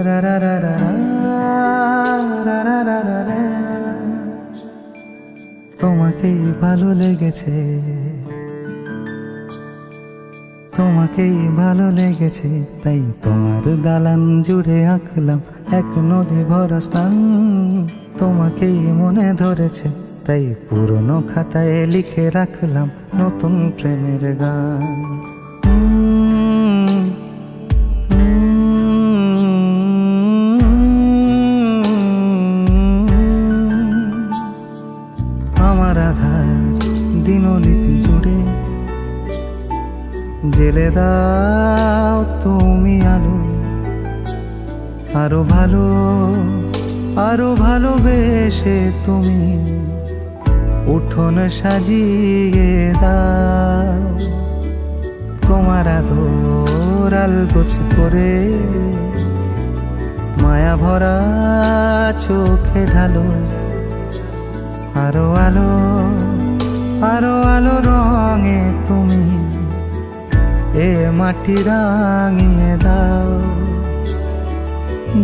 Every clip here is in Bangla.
রা রা রা রা রা রা রা রা রা রা। তোমাকেই ভালো লেগেছে, তোমাকেই ভালো লেগেছে, তাই তোমার দালান জুড়ে আঁকলাম এক নদী ভরা স্থান। তোমাকেই মনে ধরেছে, তাই পুরনো খাতায় লিখে রাখলাম নতুন প্রেমের গান। আমার আধার দিনলিপি জুড়ে জেলে দাও তুমি আলো, আরো ভালো আরো ভালোবেসে তুমি উঠোন সাজিয়ে দাও। তোমার আদর আলগোছ করে মায়া ভরা চোখে ঢালো, আরো আলো আরো আলো রঙে তুমি এ মাটি রাঙিয়ে দাও।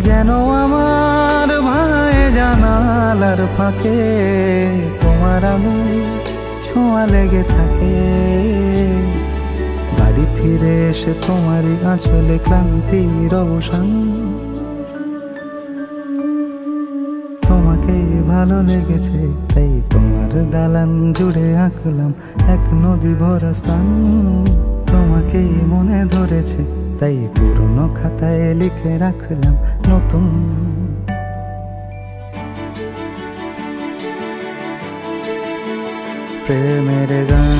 যেন আমার ভাই জানালার ফাঁকে তোমার আলো ছোঁয়া লেগে থাকে। বাড়ি ফিরে এসে তোমারই আঁচলে ক্লান্তির অবসান। তোমাকেই ভালো লেগেছে, তাই তোমার দালান জুড়ে আঁকলাম এক নদী ভরা স্থান। তোমাকেই মনে ধরেছে, তাই পুরনো খাতায় লিখে রাখলাম নতুন প্রেমের গান।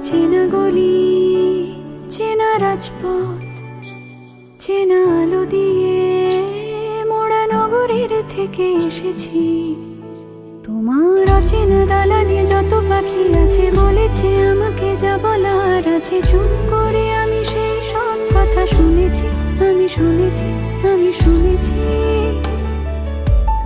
চেনা গলি, চেনা রাজপথ, চেনা আলো দিয়ে মোড়া নগরের থেকে এসেছি। তোমার অচেনা দালানে যত পাখি আছে বলেছে আমাকে যা বলার আছে। চুপ করে আমি সেই সব কথা শুনেছি, আমি শুনেছি, আমি শুনেছি।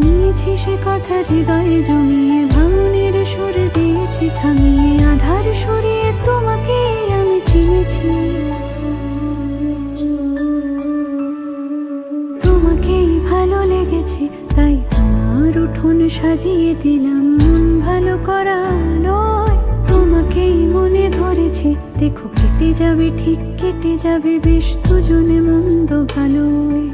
নিয়েছি সে কথা হৃদয়ে জমিয়ে, ভাঙনের সুর দিয়েছি থামিয়ে, আধার সরিয়ে তোমাকে আমি চিনেছি। তোমাকেই ভালো লেগেছে, তাই আমার উঠোন সাজিয়ে দিলাম মন ভালো করা নয়। তোমাকেই মনে ধরেছে, দেখো কেটে যাবে, ঠিক কেটে যাবে বেশ দুজনে মন্দ ভালোই।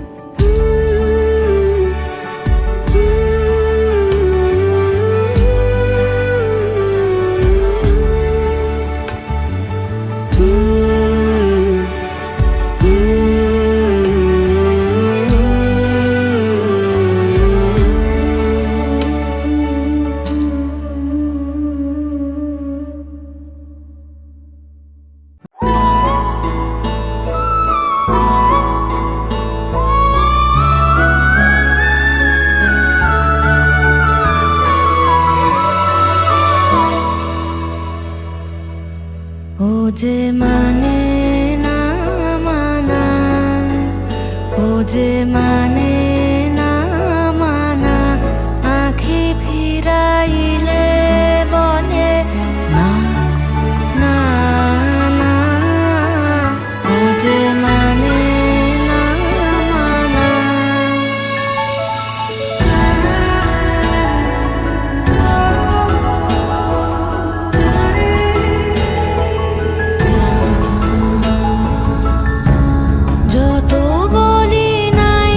ও যে মানে না মানা, ও যে মানে না মানা, আঁখি ফিরাইলে বলে না না না। ও যে মানে না মানা। যত বলি নাই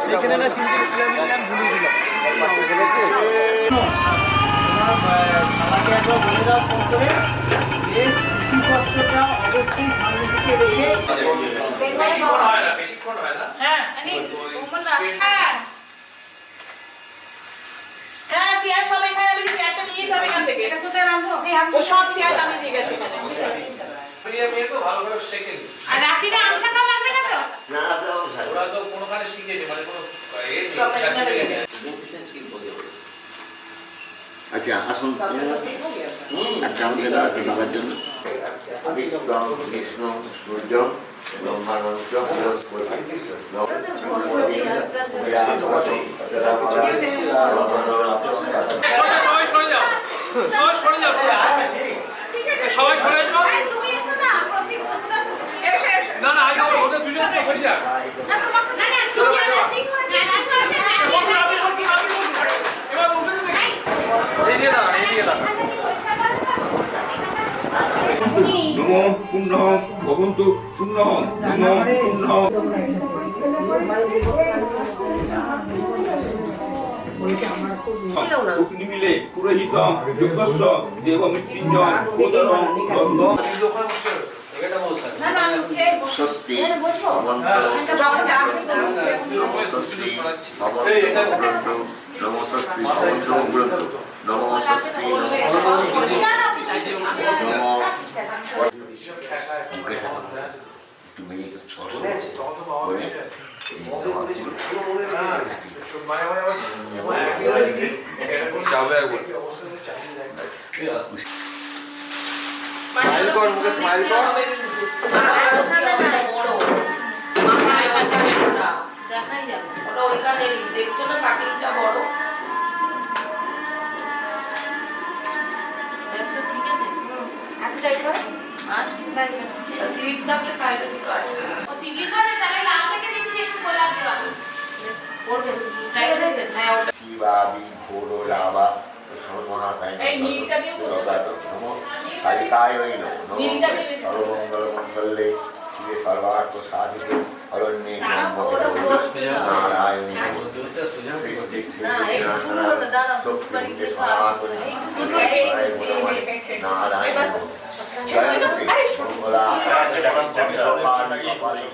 এখানে না 3 কিলোমিটার ভুলে দিলাম বলেছে আমাকে একবার বলে দাও ফোন করে যে কৃষিপত্রটা অবশ্যই সামনে দিকে রেখে বেশিক্ষণ হয় না হ্যাঁ হ্যাঁ চেয়ার সব এখানে আমি চেয়ারটা নিয়ে যেতে হবে এখান থেকে এটা কোথায় রাখবো ও সব চেয়ার আমি দিয়ে গেছি এখানে মেয়ে তো ভালোভাবে শেখেনি আর রাখিটা আমসা খাওয়া লাগবে না তো ওরা তো কোনোখানে শিখেছে মানে কোনো আচ্ছা আসুন একটা আমাকে দাঁড়াতে বাবার জন্য আদিত্যম কৃষ্ণ সূর্য ব্রহ্মানন্দ সবাই সরে যাও না না আগে ওদের দুজন তো সরে যাক এবার ওদের এদিকে দাঁড়ান এদিকে দাঁড়ান নমো পুণ্য ভবন্তু পুণ্য নমো পুণ্য অগ্নিমিলে পুরোহিত যজ্ঞস্য দেবমৃত্যুঞ্জয় উদরং গন্ধ স্বস্তি নমস্তি নমস্তি নমস্তি তুমি স্মাইল কর মুখে স্মাইল কর দেখাই যাবে ওটা ওইখানে দেখছো না কাটিংটা বড় তো ঠিক আছে আর ক্লিপ থাকলে সাইডে দুটো আছে ও তিলি করে তাহলে লাল থেকে দিচ্ছি একটু গোলাপ দেওয়া পড়বে টাইট হয়েছে হ্যাঁ ওটা শিবাবি ঘোড়ো লাভা সর্বমহাকায় এই নীলটা দিয়ে কালিকায় ওই নীলটা দিয়ে সর্বমঙ্গল মঙ্গলে শিবে সর্বার্থ সাধিতে অরণ্যে নারায়ণী সৃষ্টি সৃষ্টি সনাতনী নারায়ণ জয়ন্তি মঙ্গলা কপালে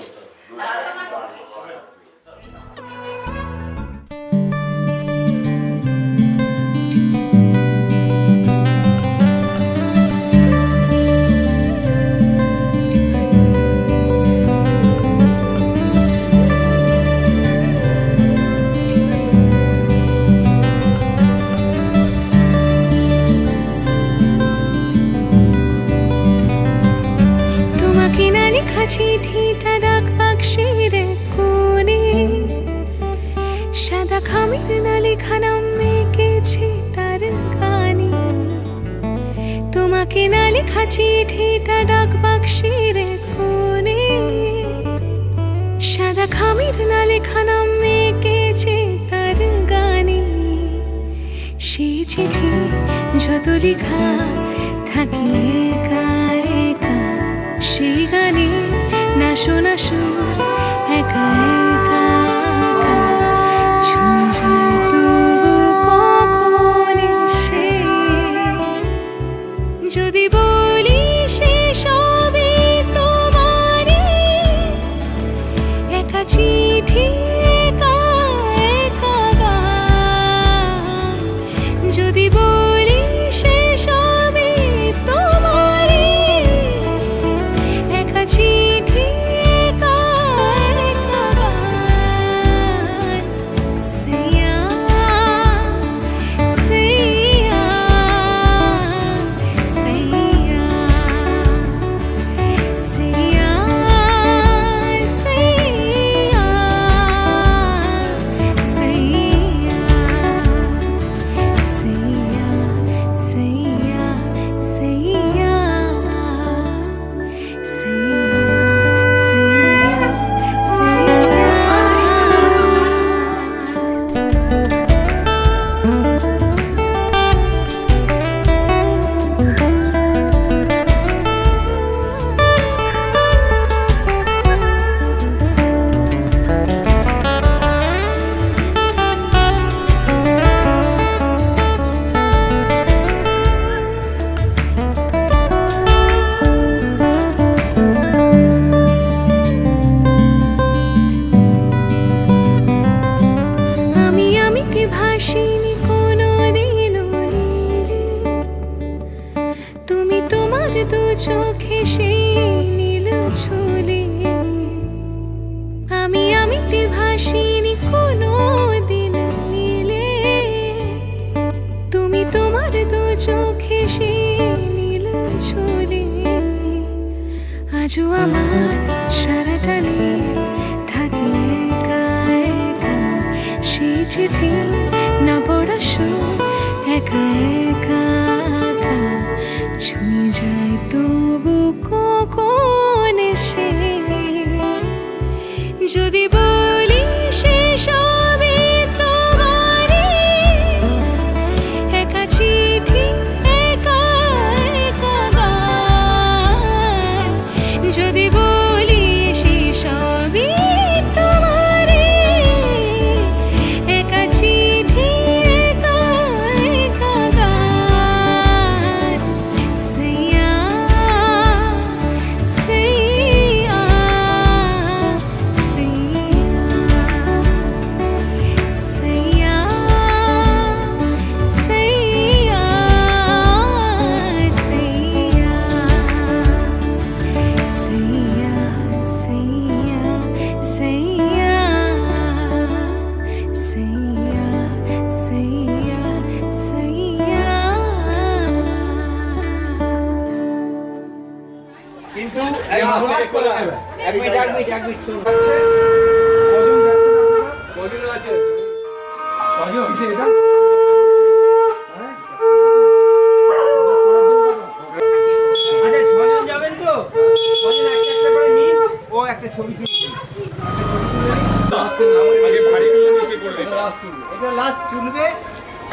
চিঠিটা ডাক বাক্সের কোণে সাদা খামের না লেখা নাম এঁকেছে তার গানে তোমাকে না লেখা চিঠিটা ডাক বাক্সের কোণে সাদা খামের না লেখা নাম এঁকেছে তার গানে সেই চিঠি যত লেখা থাকে একা একা সেই গানে না শোনা সুর একা একা ছুঁয়ে যায় তবু কখন সে যদি বলি সে সবই তোমারে একা চিঠি একা একা গান যদি বলি সে সবই তোমারে একা চিঠি একা একা গান সাইয়া সাইয়া সাইয়া সাইয়া সাইয়া চোখে সেই নীল ছুলে আমি আমিতে ভাসিনি কোনো দিন নীলে তুমি তোমার দু চোখে সেই নীল ছুলে আজও আমার সারাটা নীল থাকি একা একা সেই চিঠি না পড়া সুর একা একা একা ছুঁয়ে যায় তবু কখন সে যদি বলি সে সবই তোমারই একা চিঠি একা একা গান যদি বলি সে সবই তোমারই একা চিঠি একা একা গান সাইয়া সাইয়া সাইয়া সাইয়া সাইয়া কিন্তু এই আবার মাস্টার কলা। এক মিনিট শোন। কজন আছে? ছজন? কিসে এটা? আচ্ছা, 6 জন যাবেন তো? 6 জন একটা একটা করে নিন। ও একটা ছবি তুলে দিন। আগে ভারীগুলো নিচে করবে। এটা লাস্ট তুলবে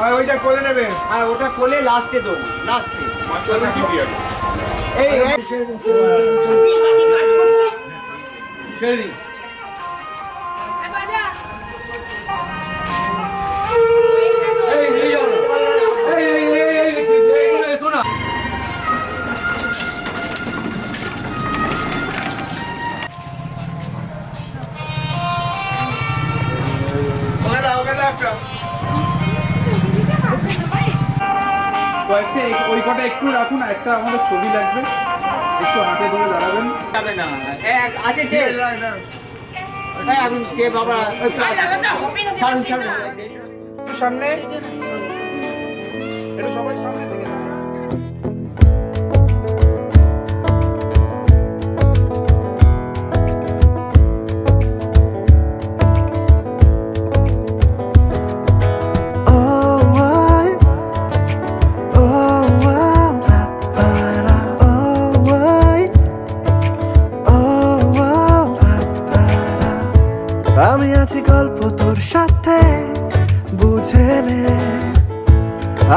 আর ওইটা কোলে নেবে। আর ওটা কোলে লাস্টে দেবো, লাস্টে। মাস্টারটা কি দিয়ে? এই ছেড়ে দিন। এই নিয়ে যাও না। এই, এসো না। ওকে দাও একটা। কয়েকটা ওই কটা একটু রাখুন, একটা আমাদের ছবি লাগবে, একটু হাতে ধরে দাঁড়াবেন। যাবে না। আছে কে? এখন কে বাবা? ছাড়ুন ছাড়ুন। একটু সামনে, একটু সবাই সামনে থেকে দাঁড়ান। আমি আছি গল্প তোর সাথে বুঝে নে,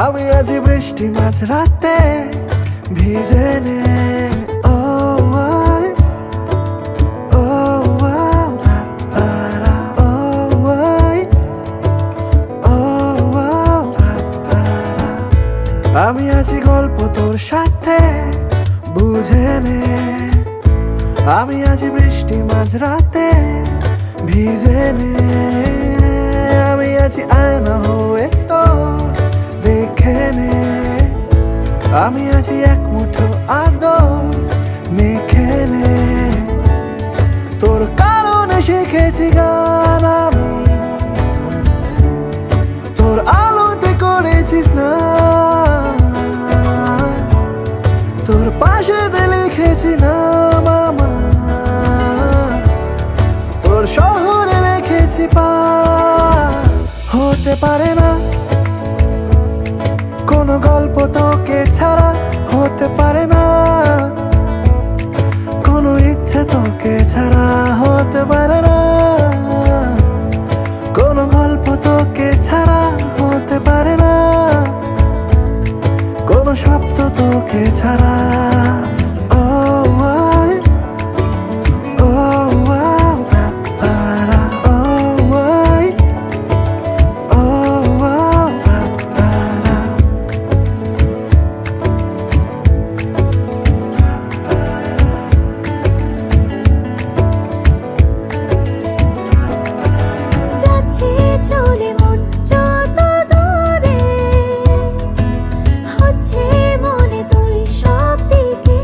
আমি আছি বৃষ্টি মাঝ রাতে ভিজে নে। ও আই, ও আও, পারা, ও আই, ও আও, পারা। আমি আছি গল্প তোর সাথে বুঝে নে, আমি আছি বৃষ্টি মাঝ রাতে ভিজে নে। আমি আছি আয়না হয়ে তোর দেখে নে, আমি আছি এক মুঠো আদর মেখে নে। তোর কারণে শিখেছি গান আমি, তোর আলোতে করেছি স্নান, তোর পাশে লিখেছি নাম আমার, তোর শহরে রেখেছি পার। হতে পারে না কোনো গল্প তোকে ছাড়া, হতে পারে না কোনো ইচ্ছে তোকে ছাড়া, হতে পারে না কোনো গল্প তোকে ছাড়া, হতে পারে না কোনো শব্দ তোকে ছাড়া। ও আই, ও আও, পারা, ও আই, ও আও, পারা। যাচ্ছে চলে মন যত দূরে, হচ্ছে মনে তুই সব দিকে।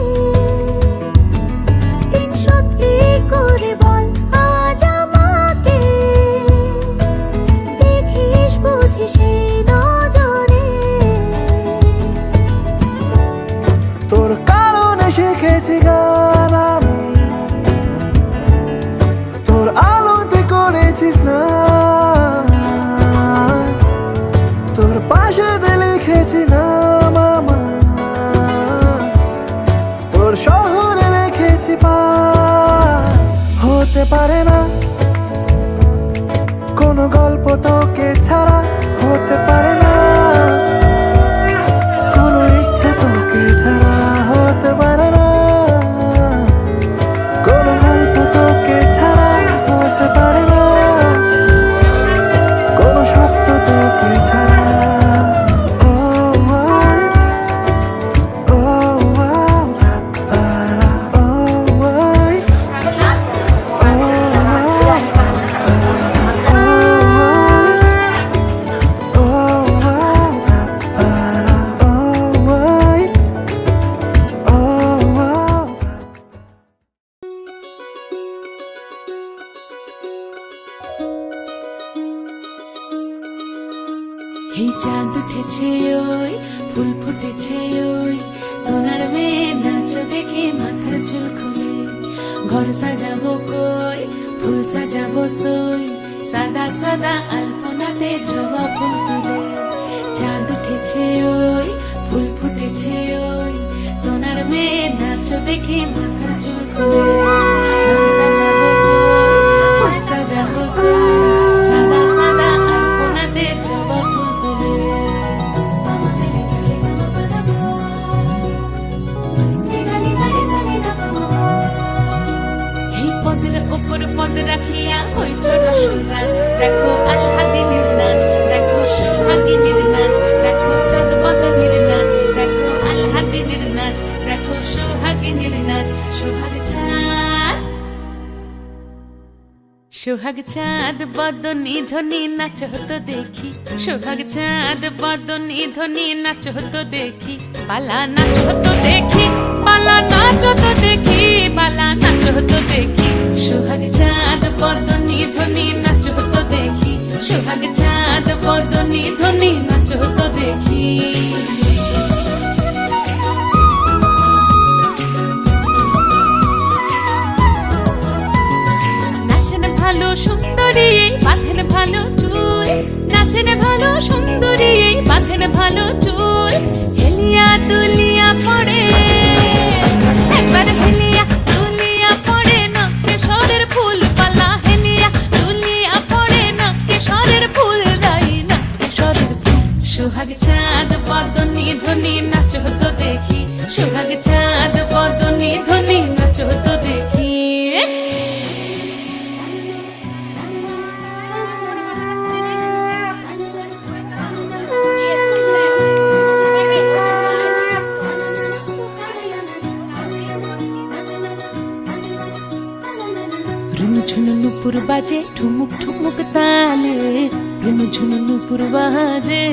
লিখেছি গান আমি, তোর আলোতে করেছিস না, তোর পাশেতে লিখেছি নাম আমার, তোর শহরে রেখেছি পার। হতে পারে না কোনো গল্প তোকে ছাড়া, হতে পারে না কোনো ইচ্ছে তোকে ছাড়া, হতে পারে না কোনো গল্প তোকে ছাড়া, হতে পারে না কোনো শব্দ তোকে ছাড়া। ও আই, ও আও, পারা, ও আই, ও আও, এই চাঁদ উঠেছে ওই, ফুল ফুটেছে ওই, সোনার মেয়ে নাচ দেখে মাথার চুল খুলে। ঘর সাজাবো কই, ফুল সাজাবো সই, সাদা সাদা আলপনাতে জবা ফুল তুলে। চাঁদ উঠেছে ওই, ফুল ফুটেছে ওই, সোনার মেয়ে নাচ দেখে মাথার চুল খুলে। ঘর সাজাবো কই, ফুল সাজাবো সই, সাদা সাদা আলপনাতে জবা ফুল তুলে। এই পদের ওপর পদ রাখিয়া ওই ছোট সুরাজ, দেখো আল্লাদিনের নাচ, দেখো সোহাগিনীর নাচ, দেখো চাঁদ বদনের নাচ, দেখো আল্লাদিনের নাচ, দেখো সোহাগিনীর নাচ। সোহাগ চাঁদ, সোহাগ চাঁদ বদনী ধ্বনি নাচ হতো দেখি, সোহাগ চাঁদ বদনী ধ্বনি নাচ হতো দেখি। পালা নাচ হতো দেখি, পালা নাচ হতো দেখি, পালা নাচ হতো দেখি। সোহাগ চাঁদ বদনী ধ্বনি নাচ হতো দেখি, সোহাগ চাঁদ বদনী ধ্বনি নাচ হতো দেখি। নাচেন ভালো সুন্দরী, বাঁধেন ভালো চুল, নাচেন ভালো সুন্দরী, বাঁধেন ভালো চুল। হেলিয়া দুলিয়া পড়ে, একবার হেলিয়া দুলিয়া পড়ে, নকেশ্বরের ফুল পালা। হেলিয়া দুলিয়া পড়ে, নকেশ্বরের ফুল দাই, নকেশ্বরের ফুল। সোহাগ চাঁদ বদনী ধ্বনি নাচ হতো দেখি, সোহাগ চাঁদ বদনী ধ্বনি নাচ হতো দেখি। ঝুনু নুপুর বাজে ঠুমুক ঠুমুক তালে, রুনু ঝুনু নুপুর বাজে,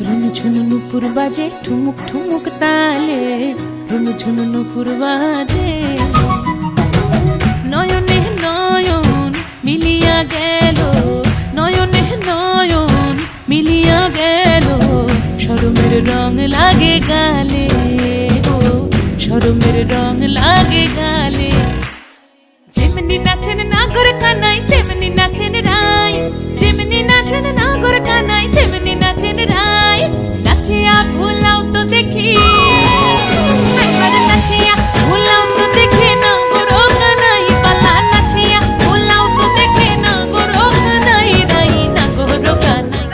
রুনু ঝুনু নুপুর বাজে ঠুমুক ঠুমুক তালে, রুনু ঝুনু নুপুর বাজে। নয়নে নয়ন মিলিয়া গেল, নয়নে নয়ন মিলিয়া গেল, শরমের রং লাগে গালে, ও শরমের রং লাগে গালে। যেমনি নাচেন নাগর কানাই তেমনি নাচেন রাই, যেমনি নাচেন নাগর কানাই তেমনি নাচেন রাই। নাচিয়া ভুলাও তো দেখি, একবার নাচিয়া ভুলাও তো দেখি, নাগর কানাই পালা। নাচিয়া ভুলাও তো দেখি, নাগর কানাই রাই, নাগর কানাই।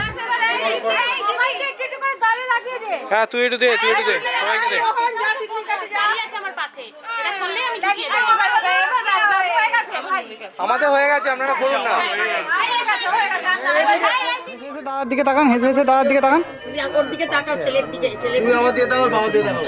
হ্যাঁ তুই একটু দে, তুই একটু দে, সবাইকে দে। আমাদের হয়ে গেছে, আপনারা করুন না। দাদার দিকে তাকান, হেসে হেসে দাদার দিকে তাকান।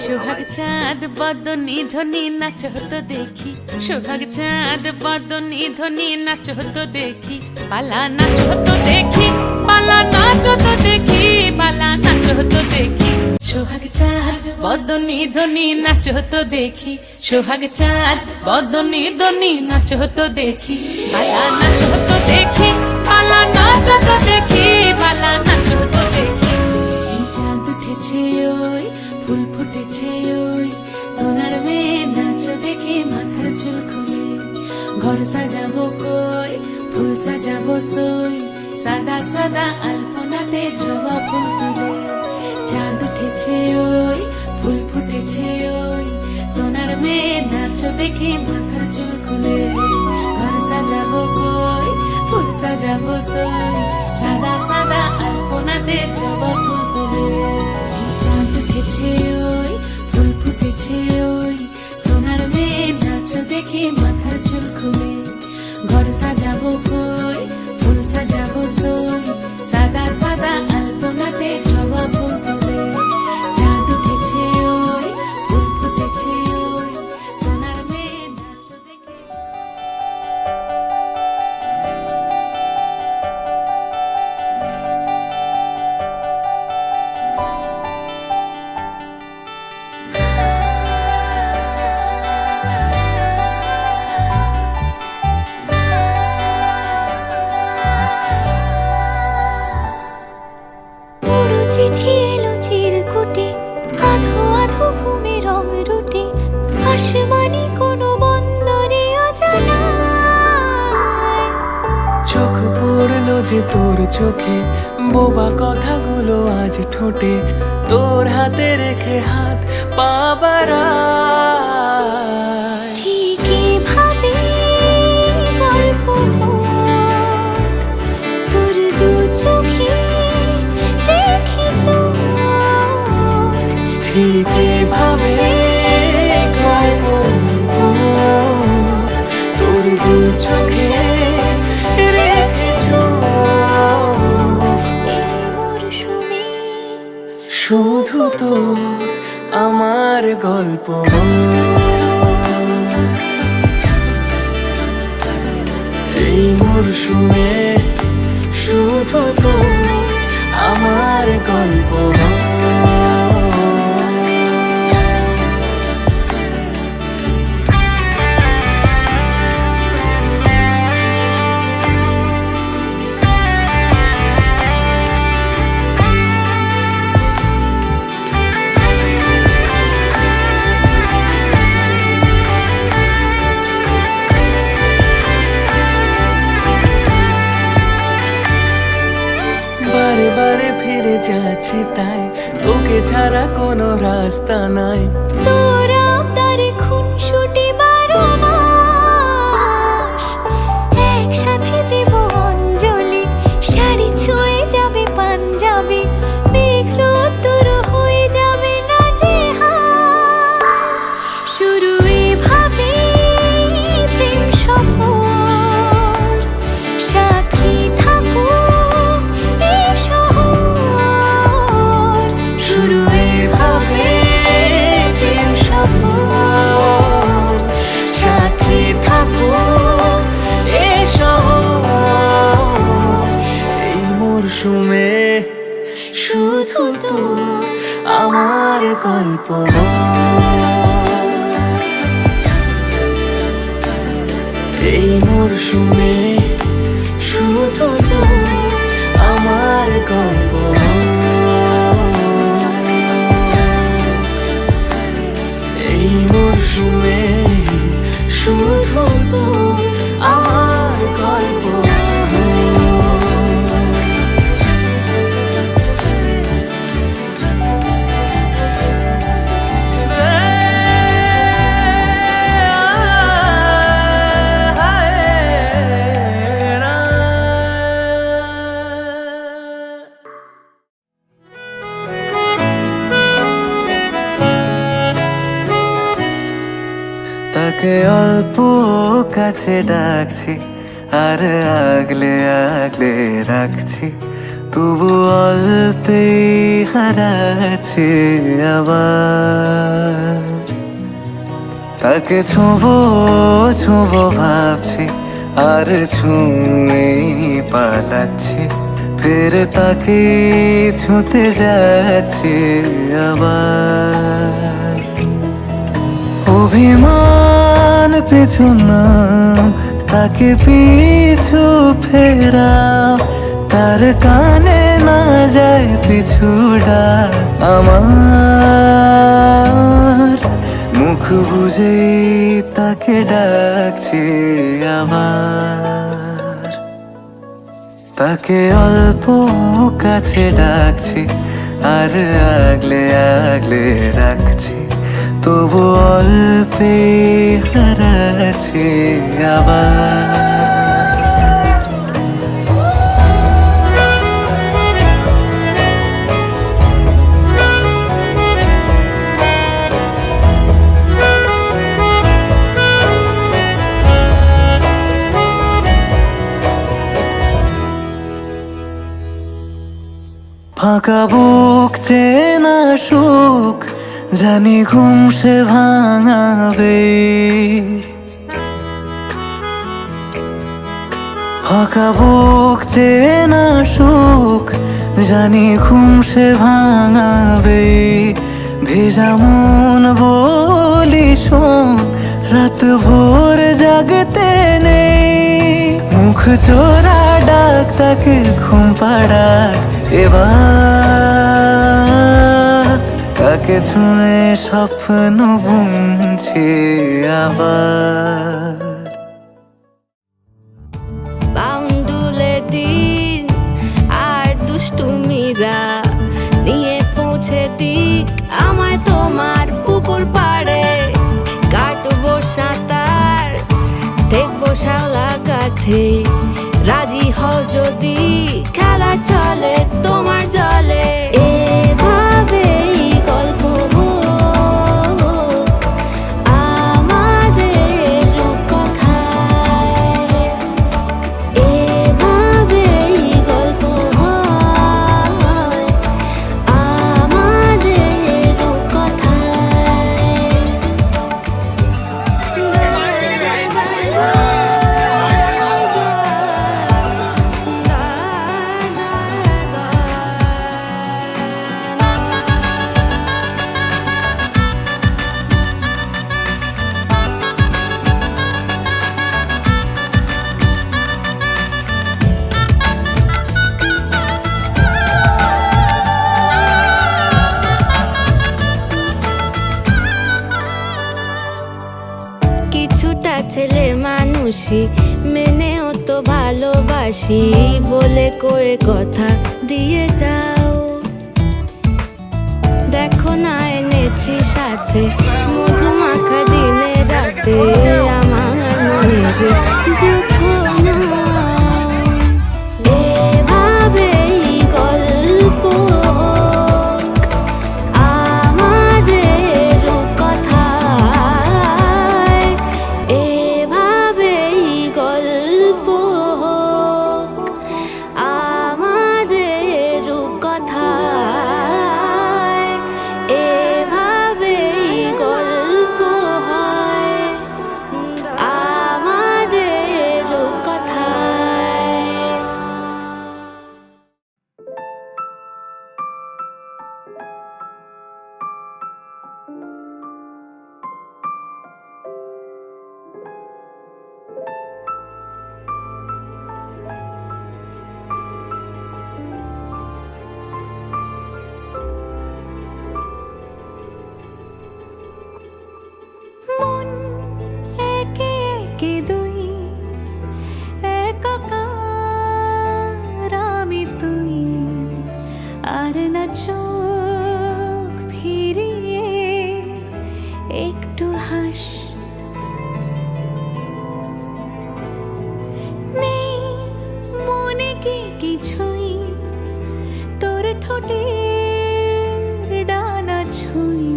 সোহাগ চাঁদ বদনী ধ্বনি নাচ হতো দেখি, সোহাগ চাঁদ বদনী ধ্বনি নাচ হতো দেখি। পালা নাচ হতো দেখি, পালা নাচ হতো দেখি, পালা নাচ হতো দেখি। সোহাগ চাঁদ বদনী ধ্বনি নাচ হতো দেখি, সোহাগ চাঁদ বদনী ধ্বনি নাচ হতো দেখি। পালা নাচ হতো দেখি, পালা নাচ হতো দেখি, পালা নাচ হতো দেখি। এই চাঁদ উঠেছে ওই, ফুল ফুটেছে ওই, সোনার মেয়ে নাচ দেখে মাথার চুল খুলে ঘর সাজাবো কই ফুল সাজাবো সই সাদা সাদা আলপনাতে জবা ফুল তুলে চাঁদ উঠেছে ওই ফুল ফুটেছে ওই সোনার মেয়ে নাচ দেখে মাথার চুল খুলে ঘর সাজাবো কই ফুল সাজাবো সই সাদা সাদা আলপনাতে জবা ফুল তুলে চাঁদ উঠেছে ওই ফুল ফুটেছে ওই সোনার মেয়ে নাচ দেখে মাথার চুল খুলে ঘর সাজাবো কই ফুল সাজাবো সই সাদা সাদা আলপনাতে জবা ফুল তুলে চাঁদ উঠেছে ওই ফুল ফুটেছে ওই সোনার মেয়ে নাচ দেখে পুরো চিঠি এলো চিরকুটে আধো আধো ঘুমে রং রুটে আসমানি কোনো বন্দরে অজানা চোখ পড়লো যে তোর চোখে বোবা কথাগুলো আজ ঠোঁটে তোর হাতে রেখে হাত পা বাড়ায়। ঠিকই ভাবে গল্প তোর দু চোখে রেখে চোখ ঠিক এভাবে গল্প হোক, তোর দু চোখে রেখে চোখ। এই মরশুমে শুধু তো আমার গল্প এই মরশুমে শুধু তো আমার গল্প বারে বারে ফিরে যাচ্ছি তাই তোকে ছাড়া কোনো রাস্তা নাই। তোর আবদারে খুনসুটি 12 মাস একসাথে দেব অঞ্জলি শাড়ি ছুঁয়ে যাবে পাঞ্জাবি মেঘ রোদ্দুর হয়ে যাবে না যে শুরু এভাবে প্রেম সফর সাক্ষী থাকুক এই শহর শুরু এভাবে প্রেম সফর সাথী থাকুক এ শহর এই মরশুমে শুধু তো আমার গল্প এই মরশুমে শুধু তো আমার গল্প এই মরশুমে শুধু তো আমার গল্প তাকে অল্প কাছে ডাকছি আর আগলে আগলে রাখছি তবু অল্পেই হারাচ্ছে আবার। তাকে ছোঁবো ছোঁবো ভাবছি আর ছুঁয়ে পালাচ্ছি ফের তাকে ছুঁতে যাচ্ছে আবার। অভিমান পিছু নাম তাকে পিছু ফেরাও তার কানে না যায় পিছুডা আমার বুঝেই তাকে ডাকছি আবার, তাকে অল্প কাছে ডাকছি আর আগলে আগলে রাখছি, তবু অল্পে হারাচ্ছি আবার। ফাঁকা বুক চেনা সুখ জানি ঘুম সে ভাঙাবে, ফাঁকা বুক চেনা সুখ জানি ঘুম সে ভাঙাবে। ভেজা মন বলি শোন রাত ভোর জাগতে নেই, মুখ চোরা ডাক তাকে ঘুম পাড়াক এবার, তাকে ছুঁয়ে স্বপ্ন বুনছি আবার। বাউন্ডুলে দিন আর দুষ্টুমিরা নিয়ে পৌঁছে দিক আমায় তোমার পুকুর পাড়ে, কাটবো সাঁতার দেখবো শাওলা গাছে, রাজি হও যদি খেলা চলে তোমার জলে। এভাবেই গল্প হোক আমাদের রূপকথায়, এভাবেই গল্প হয় আমাদের রূপকথায়। কিছুটা ছেলে মানুষই মেনেও তো ভালোবাসি বলে কয়ে কথা দিয়ে যাও, দেখো না এনেছি সাথে মধু মাখা দিনে রাতে আমার মনের জোছনা। এভাবেই গল্প হোক আমাদের রূপকথায়, এভাবেই গল্প হোক আমাদের রূপকথায়, এভাবেই গল্প হয় আমাদের রূপকথায়। মন একে একে দুই, একাকার আমি তুই, আর না চোখ ফিরিয়ে একটু হাস। নেই মনে কি কিছুই তোর ঠোঁটের ডানা ছুঁই,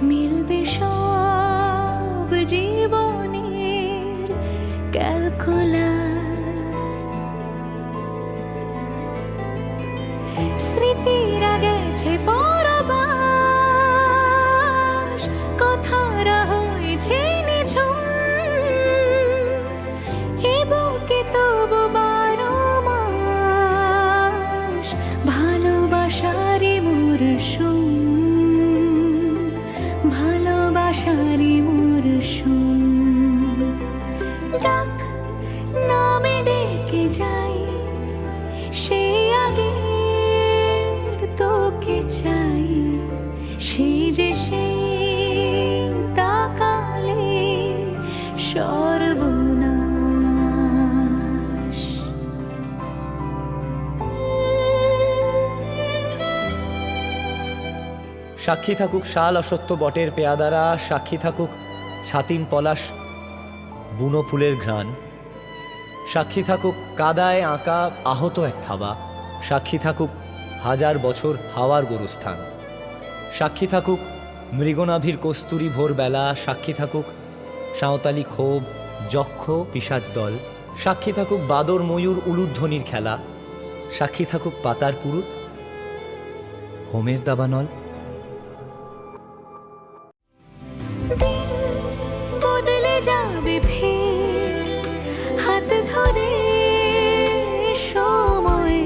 মিলবে সব জীবনের ক্যালকুলাস। স্মৃতিরা গেছে পরবাস, কথারা হয়েছে নিঝুম, এ বুকে তবু 12 মাস ভালোবাসারই মরশুম, ভালোবাসারই মরশুম। ডাক নামে ডেকে যাই সে আগের তোকে চাই, সে যে সে সর্বনাশ। সাক্ষী থাকুক শাল অসত্য বটের পেয়াদারা, সাক্ষী থাকুক ছাতিম পলাশ বুনো ফুলের ঘ্রাণ, সাক্ষী থাকুক কাদায় আঁকা আহত এক থাবা, সাক্ষী থাকুক হাজার বছর হাওয়ার গোরস্থান, সাক্ষী থাকুক মৃগনাভির কস্তুরী ভোরবেলা, সাক্ষী থাকুক সাঁওতালি ক্ষোভ যক্ষ পিশাচ দল, সাক্ষী থাকুক বাদর ময়ূর উলুধ্বনির খেলা, সাক্ষী থাকুক পাতার পুরুত হোমের দাবানল। দিন বদলে যাবে ফের হাত ধরে সময়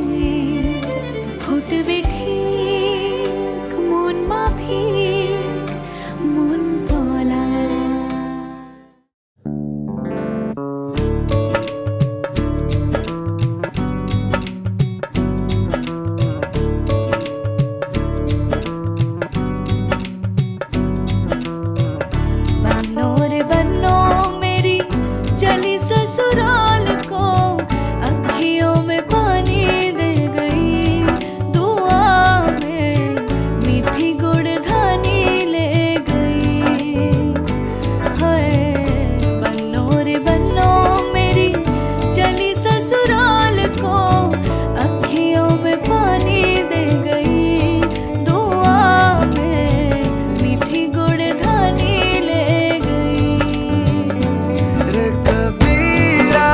ফুটবে ঠিক মন মাফিক মন তলা। बन्नो रे बन्नो मेरी चली ससुराल को, अखियों में पानी दे गई दुआ में मीठी गुड़धानी ले गई। हाय बन्नो रे बन्नो मेरी चली ससुराल को, अखियों में पानी दे गई दुआ में मीठी गुड़धानी ले गई। रे कबीरा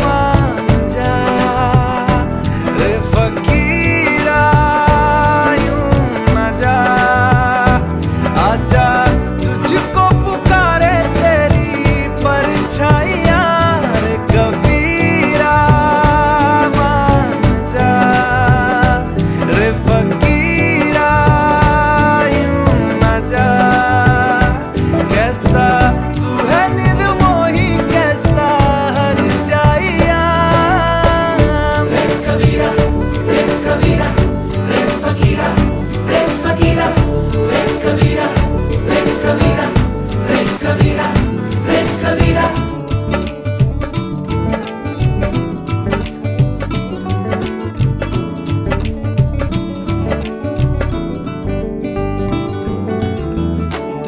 मान जा, रे फकीरा यूं न जा, आजा तुझको पुकारे तेरी परछाइयाँ। रे कबीरा मान जा, रे फकीरा यूं न जा, कैसा तू है निर्मोही कैसा हर जाइया। रे कबीरा रे कबीरा रे फकीरा रे फकीरा रे कबीरा रे कबीरा रे कबीरा रे कबीरा।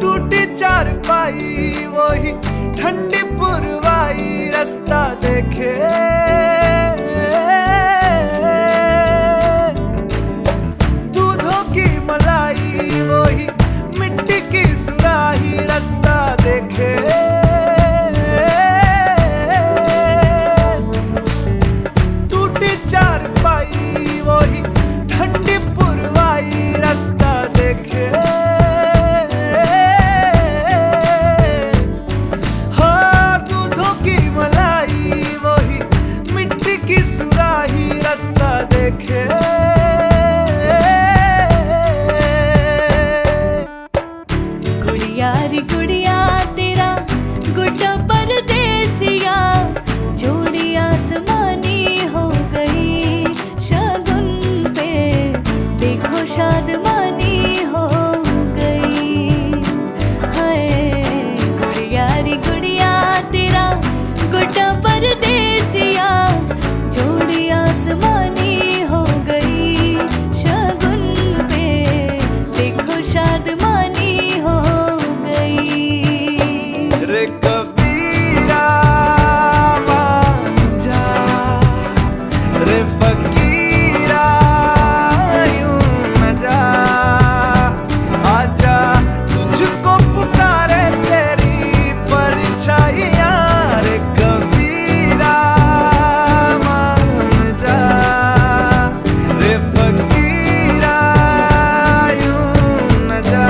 टूटी चारपाई वही ठंडी पुरवाई रास्ता देखे, दूधों की मलाई वही मिट्टी की सुराही रास्ता देखे। टूटी चारपाई वही ठंडी पुरवाई रास्ता देखे। हाँ दूधों की मलाई वही मिट्टी की सुराही रास्ता देखे। गुड़िया रे गुड़िया तेरा गुड्डा परदेसिया, जोड़ी आसमानी हो गई शगुन पे देखो शादमानी हो गई। हाय गुड़िया रे गुड़िया तेरा गुड्डा परदेसिया, जोड़ी आसमानी हो गई शगुन पे देखो शादमानी हो गई। रे कबीरा मान जा, रे फकीरा यूं न जा, आजा तुझको पुकारे तेरी परछाइयाँ। रे कबीरा मान जा, रे फकीरा यूं न जा।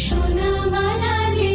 সোনা মালা রে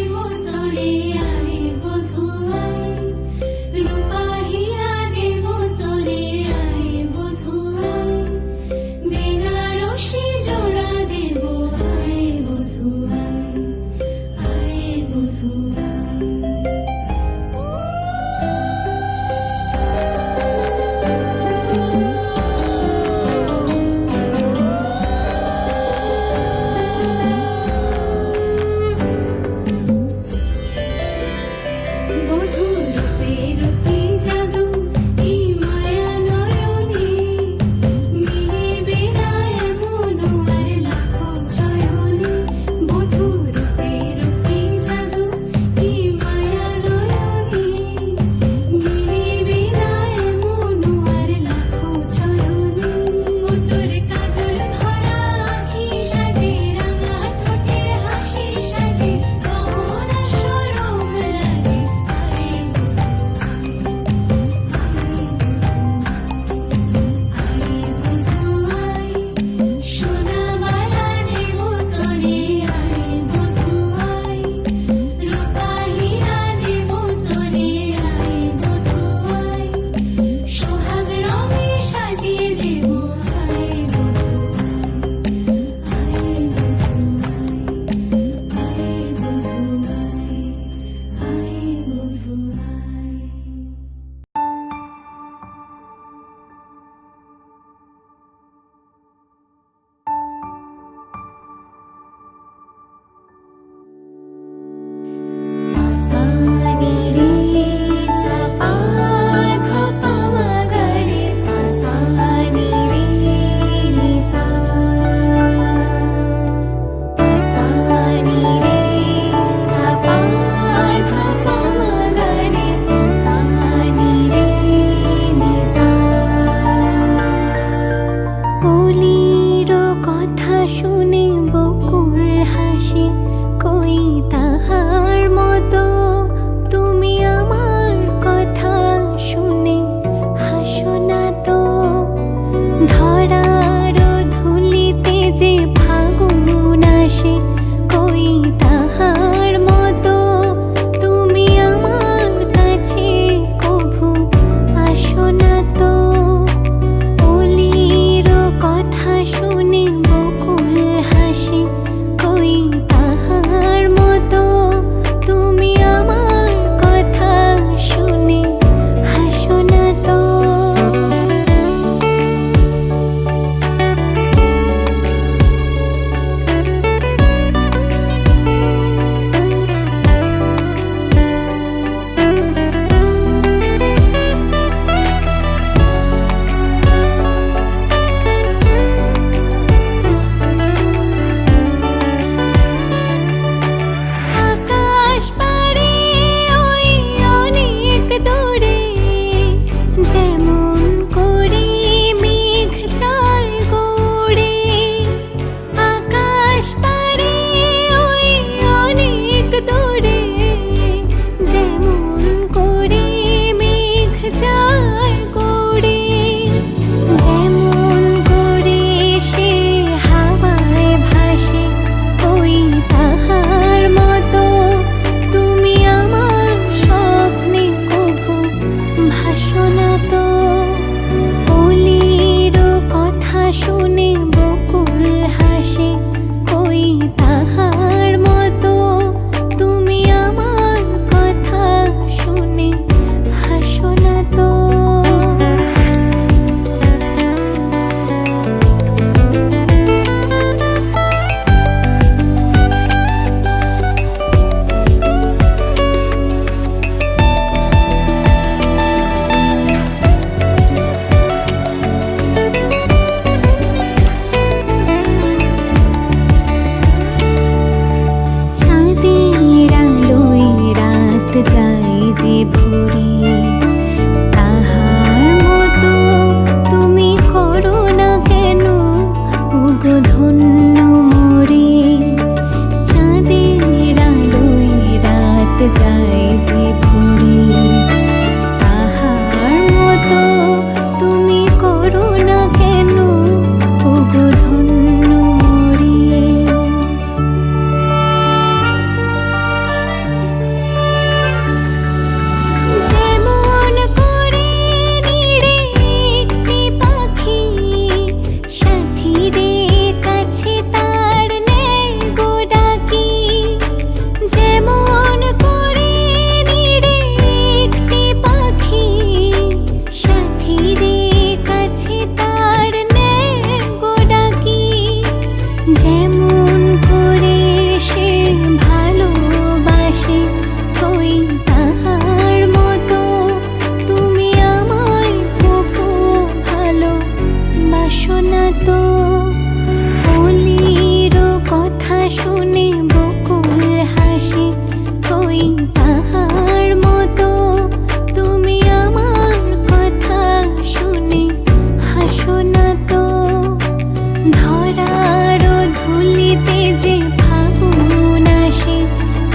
হইতে যে ফাগুন আসে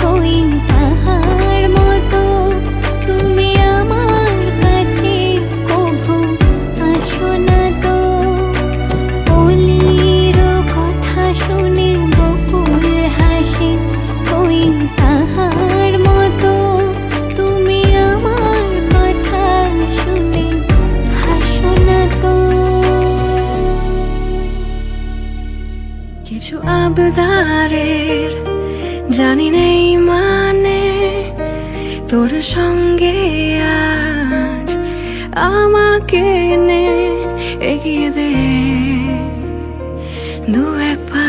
কই তাহার মতো তুমি আমার কাছে কভু আসো না তো। অলির কথা শুনে বকুল হাসে কই তাহার মতো তুমি আমার কথা শুনে হাসো না তো। কিছু আবদারের জানি নেই মানে তোর সঙ্গে আজ আমাকে নে এগিয়ে দে দু এক পা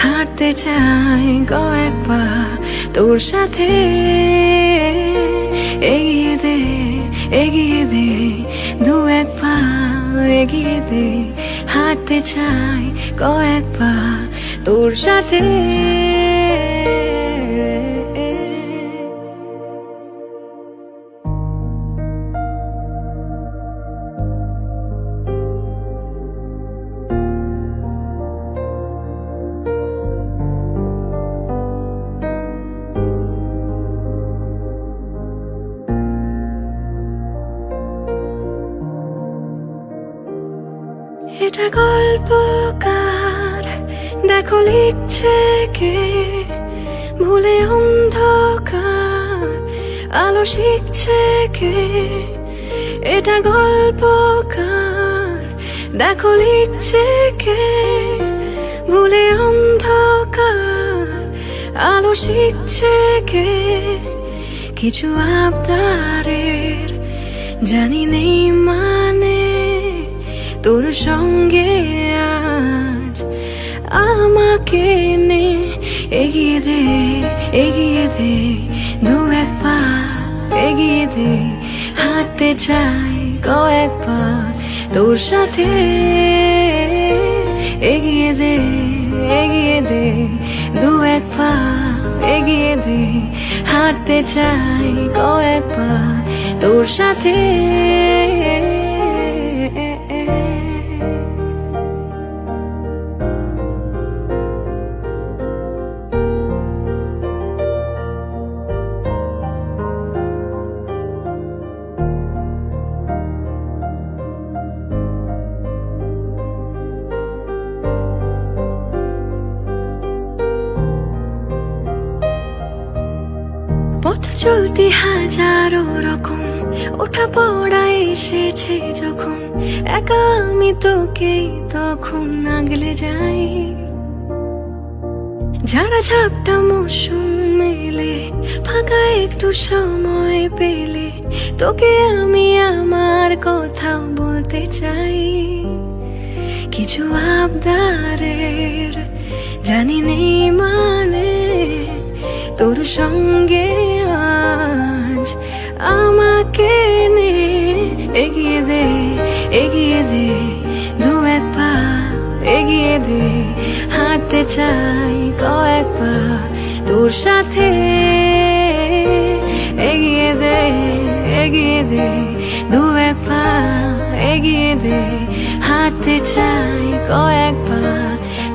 হাঁটতে চাই কয়েক পা তোর সাথে এগিয়ে দে দু এক পা এগিয়ে দে হাঁটতে চাই কয়েক পা তোর সাথে। এটা গল্পকার দেখো লিখছে কে ভুলে অন্ধকার আলো শিখছে কে। এটা গল্পকার দেখো লিখছে কে ভুলে অন্ধকার আলো শিখছে কে। কিছু আবদারের জানি নেই মানে তোর সঙ্গে আজ আমাকে নে এগিয়ে দে দু এক পা এগিয়ে দে হাঁটতে চাই কয়েক পা তোর সাথে এগিয়ে দে দু এক পা এগিয়ে দে হাঁটতে চাই কয়েক পা তোর সাথে। পথ চলতে হাজারো রকম ওঠা পড়া এসেছে যখন একা আমি তোকে তখন আগলে যাই। ঝাড়া ঝাপটা মৌসুম মেলে ফাঁকা একটু সময় পেলে তোকে আমি আমার কথা বলতে চাই। কিছু আবদারের জানি নেই মানে তোর সঙ্গে আজ আমাকে নে এগিয়ে দে দু এক পা এগিয়ে দে হাঁটতে চাই কয়েক পা তোর সাথে এগিয়ে দে দু এক পা এগিয়ে দে হাঁটতে চাই কয়েক পা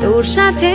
তোর সাথে।